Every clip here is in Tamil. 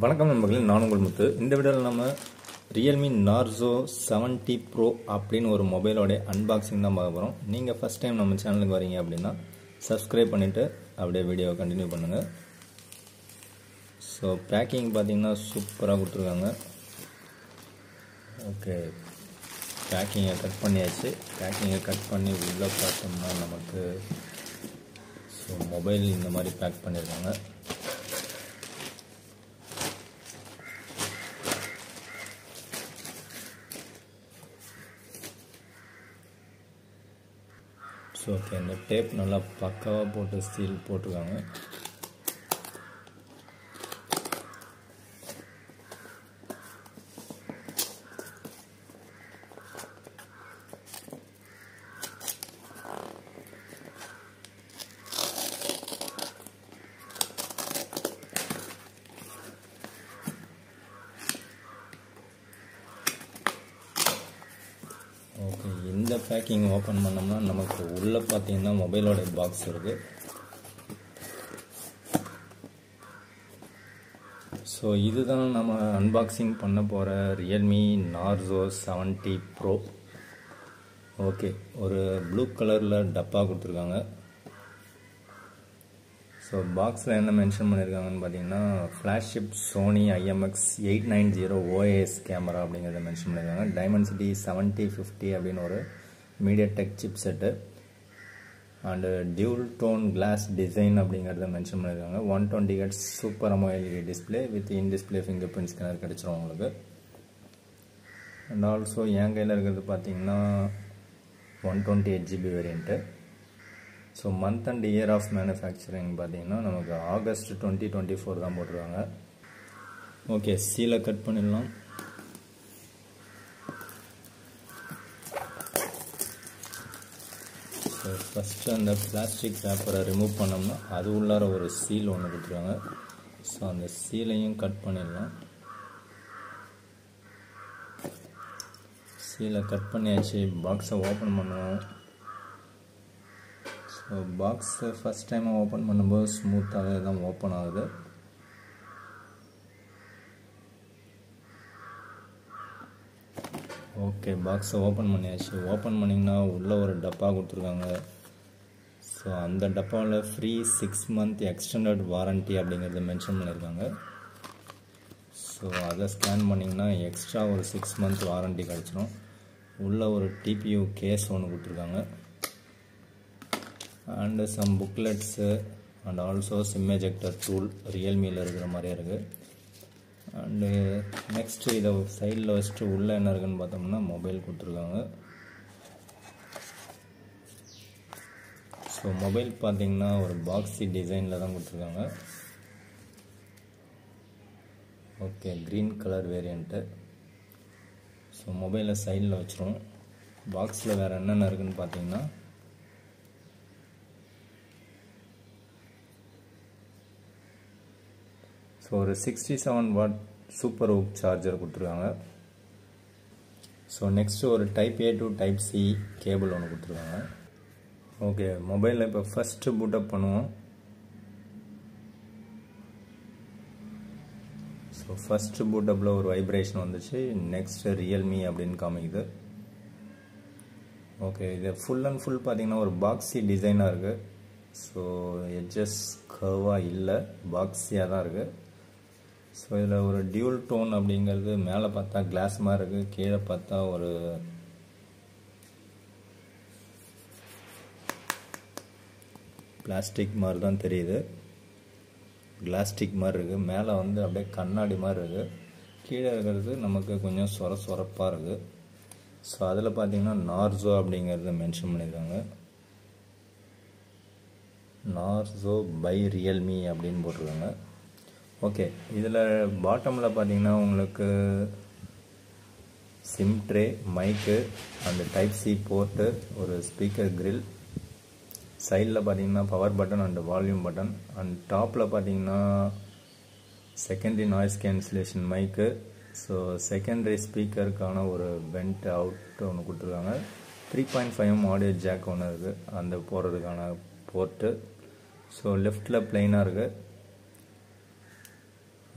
வணக்கம் நண்பர்களே, நான் உங்கள் முத்து. இந்த வீடியோவில் நம்ம ரியல்மி நார்சோ 70 ப்ரோ அப்படின்னு ஒரு மொபைலோடைய அன்பாக்சிங் தான் பார்க்க போகிறோம். நீங்கள் ஃபஸ்ட் டைம் நம்ம சேனலுக்கு வரீங்க அப்படின்னா சப்ஸ்கிரைப் பண்ணிவிட்டு அப்படியே வீடியோவை கண்டினியூ பண்ணுங்கள். ஸோ பேக்கிங் பார்த்தீங்கன்னா சூப்பராக கொடுத்துருக்காங்க. ஓகே, பேக்கிங்கை கட் பண்ணியாச்சு. பேக்கிங்கை கட் பண்ணி உள்ளே பார்த்தோம்னா நமக்கு மொபைல் இந்த மாதிரி பேக் பண்ணியிருக்காங்க. ஸோ ஓகே, இந்த டேப் நல்லா பக்காவாக போட்டு சீல் போட்டிருக்காங்க. ஓகே, இந்த பேக்கிங் ஓப்பன் பண்ணோம்னா நமக்கு உள்ளே பார்த்தீங்கன்னா மொபைலோட பாக்ஸ் இருக்குது. ஸோ இதுதான் நம்ம அன்பாக்சிங் பண்ண போகிற ரியல்மி நார்சோ 70 ப்ரோ. ஓகே, ஒரு ப்ளூ கலரில் டப்பா கொடுத்துருக்காங்க. ஸோ பாக்ஸில் என்ன மென்ஷன் பண்ணியிருக்காங்கன்னு பார்த்தீங்கன்னா flagship Sony IMX 890 OIS camera அப்படிங்கிறத மென்ஷன் பண்ணியிருக்காங்க. டைமென்சிட்டி 7050 அப்படின்னு ஒரு MediaTek chipset and dual tone glass design அப்படிங்கிறத மென்ஷன் பண்ணியிருக்காங்க. 120 Hz super AMOLED display with in display fingerprint scanner கிடச்சிரும் உங்களுக்கு. அண்ட் ஆல்சோ என் கையில் இருக்கிறது பார்த்தீங்கன்னா 128 GB variant. So month and year of manufacturing பார்த்தீங்கன்னா நமக்கு ஆகஸ்ட் 2024 தான் போட்டிருக்காங்க. ஓகே, சீலை கட் பண்ணிடலாம். ஸோ ஃபஸ்ட்டு அந்த பிளாஸ்டிக் பேப்பரை ரிமூவ் பண்ணோம்னா அது உள்ளார ஒரு சீல் ஒன்று கொடுத்துருக்காங்க. ஸோ அந்த சீலையும் கட் பண்ணிடலாம். சீலை கட் பண்ணியாச்சு. பாக்ஸை ஓப்பன் பண்ணுவோம். ஸோ பாக்ஸை ஃபஸ்ட் டைம் ஓப்பன் பண்ணும்போது ஸ்மூத்தாகவே தான் ஓப்பன் ஆகுது. ஓகே, பாக்ஸை ஓப்பன் பண்ணியாச்சு. ஓப்பன் பண்ணிங்கன்னா உள்ளே ஒரு டப்பா கொடுத்துருக்காங்க. ஸோ அந்த டப்பாவில் ஃப்ரீ 6 month எக்ஸ்டெண்டட் வாரண்ட்டி அப்படிங்கிறத மென்ஷன் பண்ணியிருக்காங்க. ஸோ அதை ஸ்கேன் பண்ணிங்கன்னா எக்ஸ்ட்ரா ஒரு 6 month வாரண்ட்டி கிடச்சிரும். உள்ளே ஒரு TPU கேஸ் ஒன்று கொடுத்துருக்காங்க. And some booklets and also SIM ejector tool ரியல்மியில் இருக்கிற மாதிரியே இருக்குது. அண்டு நெக்ஸ்ட்டு இதை சைடில் வச்சுட்டு உள்ளே என்ன இருக்குன்னு பார்த்தோம்னா மொபைல் கொடுத்துருக்காங்க. ஸோ மொபைல் பார்த்தீங்கன்னா ஒரு பாக்ஸி டிசைனில் தான் கொடுத்துருக்காங்க. Okay, green colour variant. So மொபைலை சைடில் வச்சுருவோம். பாக்ஸில் வேறு என்னென்ன இருக்குதுன்னு பார்த்தீங்கன்னா ஸோ ஒரு 67 watt சூப்பர் ஹூக் சார்ஜர் கொடுத்துருக்காங்க. ஸோ நெக்ஸ்ட்டு ஒரு type A to type C cable ஒன்று கொடுத்துருக்காங்க. ஓகே, மொபைலில் இப்போ ஃபஸ்ட்டு பூட்டப் பண்ணுவோம். ஸோ ஃபஸ்ட்டு பூட்டப்பில் ஒரு வைப்ரேஷன் வந்துச்சு. நெக்ஸ்ட்டு ரியல்மி அப்படின்னு காமிக்குது. ஓகே, இது ஃபுல் அண்ட் ஃபுல் பார்த்தீங்கன்னா ஒரு பாக்ஸி டிசைனாக இருக்குது. ஸோ எட்ஜஸ் கர்வாக இல்லை, பாக்ஸியாக தான் இருக்குது. ஸோ இதில் ஒரு டியூல் டோன் அப்படிங்கிறது மேலே பார்த்தா கிளாஸ் மாதிரி இருக்குது, கீழே பார்த்தா ஒரு பிளாஸ்டிக் மாதிரி தான் தெரியுது. கிளாஸ்டிக் மாதிரி இருக்குது. மேலே வந்து அப்படியே கண்ணாடி மாதிரி இருக்குது. கீழே இருக்கிறது நமக்கு கொஞ்சம் சொரப்பாக இருக்குது. ஸோ அதில் பார்த்தீங்கன்னா நார்சோ அப்படிங்கிறத மென்ஷன் பண்ணியிருக்காங்க. நார்சோ பை ரியல்மி அப்படின்னு போட்டிருக்காங்க. ஓகே, இதில் பாட்டமில் பார்த்தீங்கன்னா உங்களுக்கு sim tray, mic and type C port, ஒரு ஸ்பீக்கர் கிரில், சைடில் பார்த்தீங்கன்னா power button and volume button, and டாப்பில் பார்த்தீங்கன்னா secondary noise cancellation mic. So secondary ஸ்பீக்கருக்கான ஒரு வெண்ட் அவுட் ஒன்று கொடுத்துருக்காங்க. 3.5mm ஆடியோ ஜாக் ஒன்று இருக்குது, அந்த போடுறதுக்கான போர்ட்டு. ஸோ லெஃப்டில் பிளைனாக இருக்குது.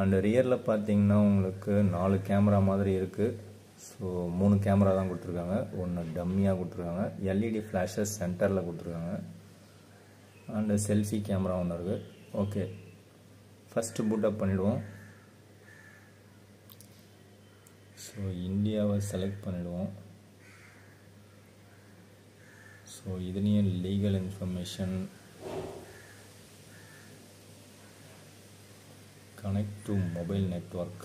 அண்ட் ரியரில் பார்த்தீங்கன்னா உங்களுக்கு 4 கேமரா மாதிரி இருக்குது. ஸோ 3 கேமரா தான் கொடுத்துருக்காங்க. ஒன்று டம்மியாக கொடுத்துருக்காங்க. எல்இடி ஃப்ளாஷஸ் சென்டரில் கொடுத்துருக்காங்க. அண்டு செல்ஃபி கேமரா ஒன்று இருக்குது. ஓகே, ஃபஸ்ட்டு பூட்டப் பண்ணிவிடுவோம். ஸோ இந்தியாவை செலக்ட் பண்ணிவிடுவோம். ஸோ இதுலேயும் legal information, connect to mobile network.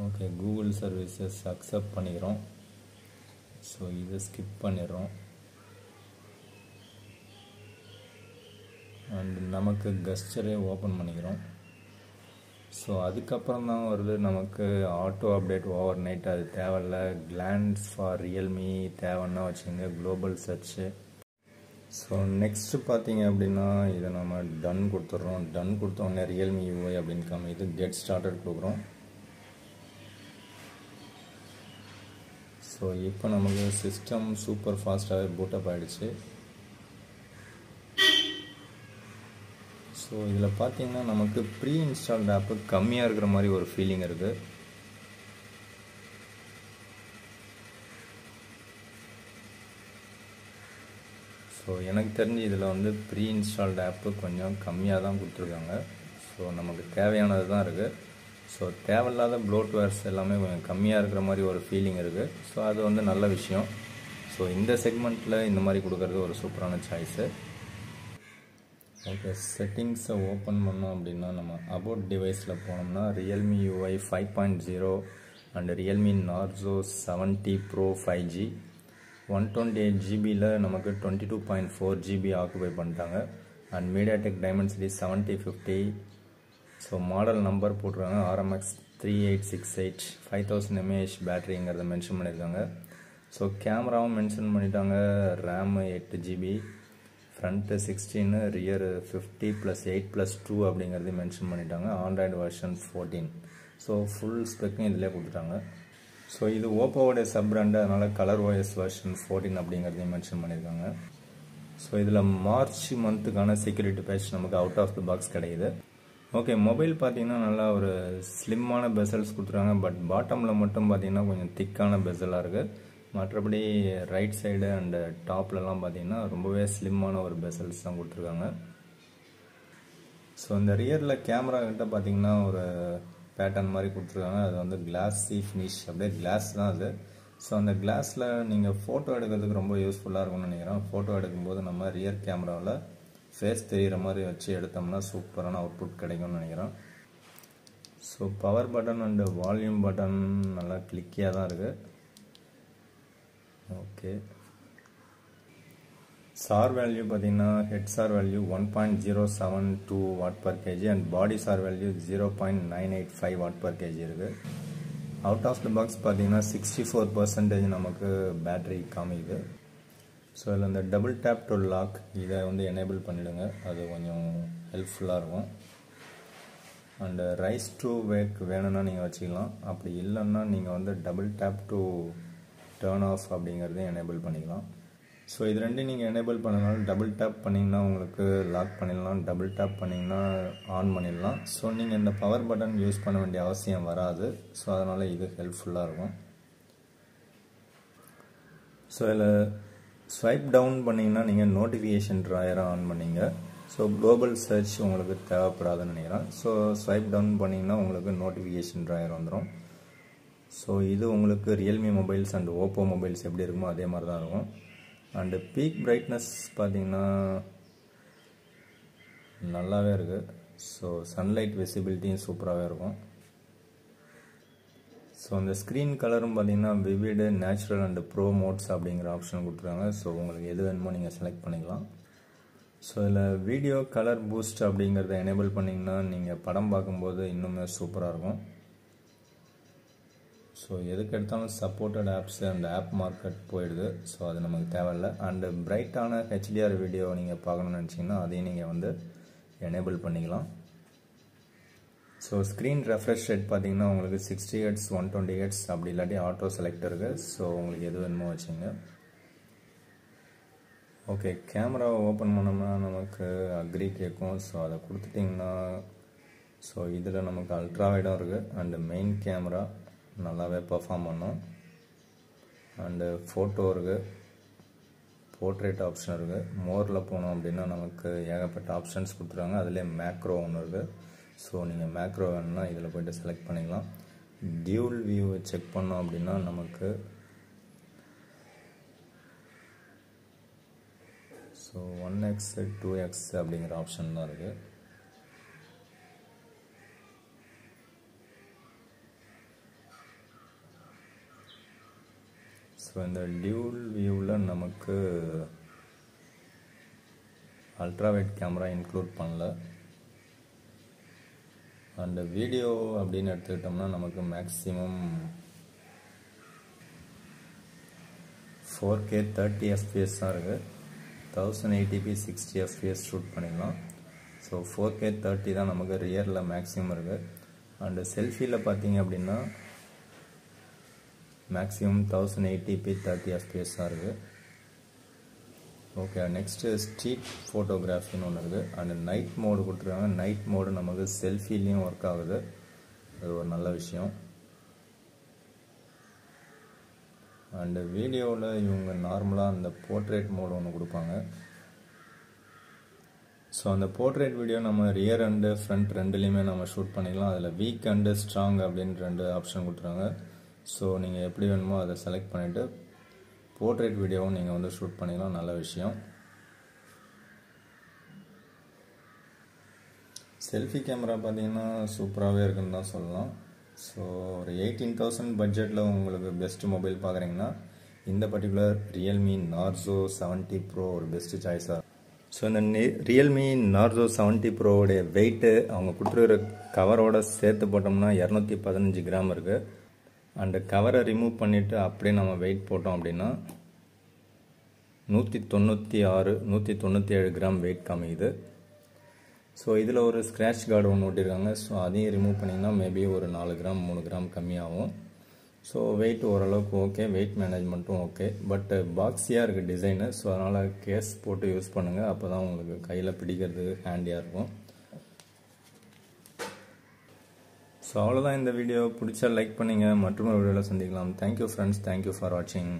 Okay, Google services accept பண்ணிக்கிறோம். ஸோ இதை ஸ்கிப் பண்ணிடுறோம். அண்ட் நமக்கு கெஸ்டரே ஓப்பன் பண்ணிக்கிறோம். ஸோ அதுக்கப்புறம் தான் வருது நமக்கு ஆட்டோ அப்டேட் ஓவர் நைட். அது தேவையில்ல. கிளான்ஸ் ஃபார் ரியல்மி தேவைன்னா வச்சுங்க, குளோபல் சர்ச்சு. ஸோ நெக்ஸ்ட்டு பார்த்தீங்க அப்படின்னா இதை நம்ம டன் கொடுத்துட்றோம். டன் கொடுத்தோடனே ரியல்மி யூஐ அப்படின்னு காமிக்குது. கெட் ஸ்டார்டட் கொடுக்குறோம். ஸோ இப்போ நமக்கு சிஸ்டம் சூப்பர் ஃபாஸ்ட்டாகவே பூட்டப் ஆகிடுச்சு. ஸோ இதில் பார்த்தீங்கன்னா நமக்கு ப்ரீ இன்ஸ்டால்ட் ஆப்பு கம்மியாக இருக்கிற மாதிரி ஒரு ஃபீலிங் இருக்குது. ஸோ எனக்கு தெரிஞ்சு இதில் வந்து ப்ரீ இன்ஸ்டால்ட் ஆப்பு கொஞ்சம் கம்மியாக தான் கொடுத்துருக்காங்க. ஸோ நமக்கு தேவையானது தான் இருக்குது. ஸோ தேவையில்லாத ப்ளோட்வேர்ஸ் எல்லாமே கொஞ்சம் கம்மியாக இருக்கிற மாதிரி ஒரு ஃபீலிங் இருக்குது. ஸோ அது வந்து நல்ல விஷயம். ஸோ இந்த செக்மெண்ட்டில் இந்த மாதிரி கொடுக்கறது ஒரு சூப்பரான சாய்ஸு. ஓகே, செட்டிங்ஸை ஓப்பன் பண்ணோம் அப்படின்னா நம்ம அபவுட் டிவைஸில் போனோம்னா Realme UI 5.0 and Realme Narzo 70 bro 5G 128 ஜிபியில் நமக்கு 22.4 GB ஆக்குபை பண்ணிட்டாங்க. And MediaTek Dimensity 7050. So model number போட்டிருக்காங்க RMX 3868 5000 mAh பேட்டரிங்கிறத மென்ஷன் பண்ணியிருக்காங்க. ஸோ கேமராவும் மென்ஷன் பண்ணிட்டாங்க. ரேம் 8 GB, ஃப்ரண்ட்டு 16, ரியர் 50 + 8 + 2 அப்படிங்கிறதையும் மென்ஷன் பண்ணிட்டாங்க. Android version 14. ஸோ ஃபுல் ஸ்பெக்கும் இதிலே கொடுத்துட்டாங்க. ஸோ இது ஓப்போவோடைய சப் பிராண்டு, அதனால் கலர் OS வெர்ஷன் 14 அப்படிங்கிறதையும் மென்ஷன் பண்ணியிருக்காங்க. ஸோ இதில் மார்ச் மந்த்துக்கான செக்யூரிட்டி பேட்ச் நமக்கு அவுட் ஆஃப் த பாக்ஸ் கிடைக்குது. ஓகே, மொபைல் பார்த்தீங்கன்னா நல்லா ஒரு ஸ்லிம்மான பெசல்ஸ் கொடுத்துருக்காங்க. பட் பாட்டமில் மட்டும் பார்த்தீங்கன்னா கொஞ்சம் திக்கான பெசலாக இருக்குது. மற்றபடி ரைட் சைடு அண்டு டாப்லலாம் பார்த்தீங்கன்னா ரொம்பவே ஸ்லிம்மான ஒரு பெசல்ஸ் தான் கொடுத்துருக்காங்க. ஸோ இந்த ரியரில் கேமரா கிட்ட பார்த்தீங்கன்னா ஒரு பேட்டர்ன் மாதிரி கொடுத்துருக்காங்க. அது வந்து கிளாஸி ஃபினிஷ், அப்படியே கிளாஸ் தான் அது. ஸோ அந்த கிளாஸில் நீங்கள் ஃபோட்டோ எடுக்கிறதுக்கு ரொம்ப யூஸ்ஃபுல்லாக இருக்கும்னு நினைக்கிறேன். ஃபோட்டோ எடுக்கும்போது நம்ம ரியர் கேமராவில் ஃபேஸ் தெரிகிற மாதிரி வச்சு எடுத்தோம்னா சூப்பரான அவுட்புட் கிடைக்கும்னு நினைக்கிறேன். So power button and volume button நல்லா கிளிக்கியாக தான் இருக்குது. ஓகே, சார் வேல்யூ பார்த்தீங்கன்னா head sir value 1.072 Watt/kg and body sir value 0.985 Watt/kg இருக்குது. அவுட் ஆஃப் த பாக்ஸ் பார்த்தீங்கன்னா 64% நமக்கு பேட்டரி காமிக்குது. ஸோ இதில் இந்த டபுள் டேப் டு லாக் இதை வந்து எனேபிள் பண்ணிவிடுங்க, அது கொஞ்சம் ஹெல்ப்ஃபுல்லாக இருக்கும். அண்டு ரைஸ் டு வேக் வேணும்னா நீங்கள் வச்சுக்கலாம். அப்படி இல்லைன்னா நீங்கள் வந்து double tape to turn of அப்படிங்கிறதையும் எனேபிள் பண்ணிக்கலாம். ஸோ இது ரெண்டும் நீங்கள் எனேபிள் பண்ணனால டபுள் டேப் பண்ணிங்கன்னா உங்களுக்கு லாக் பண்ணிடலாம், டபுள் டேப் பண்ணிங்கன்னா ஆன் பண்ணிடலாம். ஸோ நீங்கள் இந்த பவர் பட்டன் யூஸ் பண்ண வேண்டிய அவசியம் வராது. ஸோ அதனால் இது ஹெல்ப்ஃபுல்லாக இருக்கும். ஸோ இதில் ஸ்வைப் டவுன் பண்ணிங்கன்னா நீங்கள் நோட்டிஃபிகேஷன் ட்ராயரை ஆன் பண்ணிங்க. ஸோ குளோபல் சர்ச் உங்களுக்கு தேவைப்படாதுன்னு நினைக்கிறேன். ஸோ ஸ்வைப் டவுன் பண்ணிங்கன்னா உங்களுக்கு நோட்டிஃபிகேஷன் ட்ராயர் வந்துடும். ஸோ இது உங்களுக்கு Realme mobiles and Oppo mobiles எப்படி இருக்குமோ அதே மாதிரி தான் இருக்கும். அண்டு பீக் பிரைட்னஸ் பார்த்தீங்கன்னா நல்லாவே இருக்குது. ஸோ சன்லைட் விசிபிலிட்டியும் சூப்பராகவே இருக்கும். ஸோ அந்த ஸ்க்ரீன் கலரும் பார்த்தீங்கன்னா விவிடு, நேச்சுரல் அண்டு ப்ரோ மோட்ஸ் அப்படிங்கிற ஆப்ஷன் கொடுத்துருக்காங்க. ஸோ உங்களுக்கு எது வேணுமோ நீங்கள் செலக்ட் பண்ணிக்கலாம். ஸோ இதில் வீடியோ கலர் பூஸ்ட் அப்படிங்கிறத எனேபிள் பண்ணிங்கன்னா நீங்கள் படம் பார்க்கும்போது இன்னுமே சூப்பராக இருக்கும். ஸோ எதுக்கு எடுத்தாலும் சப்போர்ட்டட் ஆப்ஸு அந்த ஆப் மார்க்கெட் போயிடுது. ஸோ அது நமக்கு தேவையில்லை. அண்டு பிரைட்டான HDR வீடியோ நீங்கள் பார்க்கணுன்னு நினச்சிங்கன்னா அதையும் நீங்கள் வந்து எனேபிள் பண்ணிக்கலாம். ஸோ ஸ்க்ரீன் ரெஃப்ரெஷ் ரேட் பார்த்தீங்கன்னா உங்களுக்கு 60 Hz 120 Hz அப்படி இல்லாட்டி ஆட்டோ செலக்ட் இருக்குது. ஸோ உங்களுக்கு எது வேணுமோ வச்சுங்க. ஓகே, கேமராவை ஓப்பன் பண்ணோம்னா நமக்கு அக்ரி கேட்கும். ஸோ அதை கொடுத்துட்டிங்கன்னா ஸோ இதில் நமக்கு அல்ட்ரா வைடும் இருக்குது அண்டு மெயின் கேமரா நல்லாவே பர்ஃபார்ம் பண்ணும். அண்டு ஃபோட்டோ இருக்குது, போர்ட்ரேட் ஆப்ஷன் இருக்குது. மோரில் போனோம் அப்படின்னா நமக்கு ஏகப்பட்ட ஆப்ஷன்ஸ் கொடுத்துருவாங்க. அதிலே மேக்ரோ ஒன்று இருக்குது. ஸோ நீங்கள் மேக்ரோ வேணுன்னா இதில் போய்ட்டு செலக்ட் பண்ணிக்கலாம். டியூல் வியூவை செக் பண்ணோம் அப்படின்னா நமக்கு ஸோ 1x 2x அப்படிங்கிற ஆப்ஷன் தான் இருக்குது. ஸோ இந்த டியூல் வியூவில் நமக்கு அல்ட்ராவைட் கேமரா இன்க்ளூட் பண்ணல. அண்ட் வீடியோ அப்படின்னு எடுத்துக்கிட்டோம்னா நமக்கு மேக்ஸிமம் 4K 30 FPS தான் இருக்குது. 1080p 60 FPS ஷூட் பண்ணிடலாம். ஸோ 4K 30 தான் நமக்கு ரியரில் மேக்ஸிமம் இருக்குது. அண்டு செல்ஃபியில் பார்த்தீங்க அப்படின்னா மேக்ஸிமம் 1080p 30 FPS தான் இருக்குது. ஓகே, நெக்ஸ்ட்டு ஸ்ட்ரீட் ஃபோட்டோகிராஃபின்னு ஒன்று இருக்குது. அண்டு நைட் மோடு கொடுத்துருக்காங்க. நைட் மோடு நமக்கு செல்ஃபிலையும் ஒர்க் ஆகுது. அது ஒரு நல்ல விஷயம். அண்டு வீடியோவில் இவங்க நார்மலாக அந்த போர்ட்ரேட் மோடு ஒன்று கொடுப்பாங்க. ஸோ அந்த போர்ட்ரேட் வீடியோ நம்ம ரியர் அண்டு ஃப்ரண்ட் ரெண்டுலேயுமே நம்ம ஷூட் பண்ணிக்கலாம். அதில் வீக் அண்டு ஸ்ட்ராங் அப்படின்னு 2 ஆப்ஷன் கொடுத்துருவாங்க. ஸோ நீங்கள் எப்படி வேணுமோ அதை செலக்ட் பண்ணிவிட்டு போர்ட்ரேட் வீடியோவும் நீங்கள் வந்து ஷூட் பண்ணிக்கலாம். நல்ல விஷயம். செல்ஃபி கேமரா பார்த்தீங்கன்னா சூப்பராகவே இருக்குன்னு தான் சொல்லலாம். ஸோ ஒரு 18,000 பட்ஜெட்டில் உங்களுக்கு பெஸ்ட் மொபைல் பார்க்குறீங்கன்னா இந்த பர்டிகுலர் ரியல்மி நார்சோ 70 ப்ரோ ஒரு பெஸ்ட்டு சாய்ஸாக. ஸோ இந்த ரியல்மி நார்சோ 70 ப்ரோவோடைய வெயிட்டு அவங்க கொடுத்துருக்கிற கவரோட சேர்த்து போட்டோம்னா 215 கிராம் இருக்குது. அண்டு கவரை ரிமூவ் பண்ணிவிட்டு அப்படியே நம்ம வெயிட் போட்டோம் அப்படின்னா 196 197 கிராம் வெயிட் காமிக்குது. ஸோ இதில் ஒரு ஸ்க்ராட்ச் கார்டு ஒன்று ஒட்டியிருக்காங்க. ஸோ அதையும் ரிமூவ் பண்ணிங்கன்னா மேபி ஒரு 4 கிராம் 3 கிராம் கம்மியாகும். ஸோ வெயிட் ஓரளவுக்கு ஓகே, வெயிட் மேனேஜ்மெண்ட்டும் ஓகே. பட் பாக்ஸியாக இருக்குது டிசைனு. ஸோ அதனால் கேஸ் போட்டு யூஸ் பண்ணுங்கள். அப்போ தான் உங்களுக்கு கையில் பிடிக்கிறதுக்கு ஹேண்டியாக இருக்கும். ஸோ அவ்வளோதான் இந்த வீடியோ. பிடிச்சா லைக் பண்ணுங்கள். மற்றொரு வீடியோவில் சந்திக்கலாம். Thank you friends. தேங்க்யூ ஃபார் வாட்சிங்.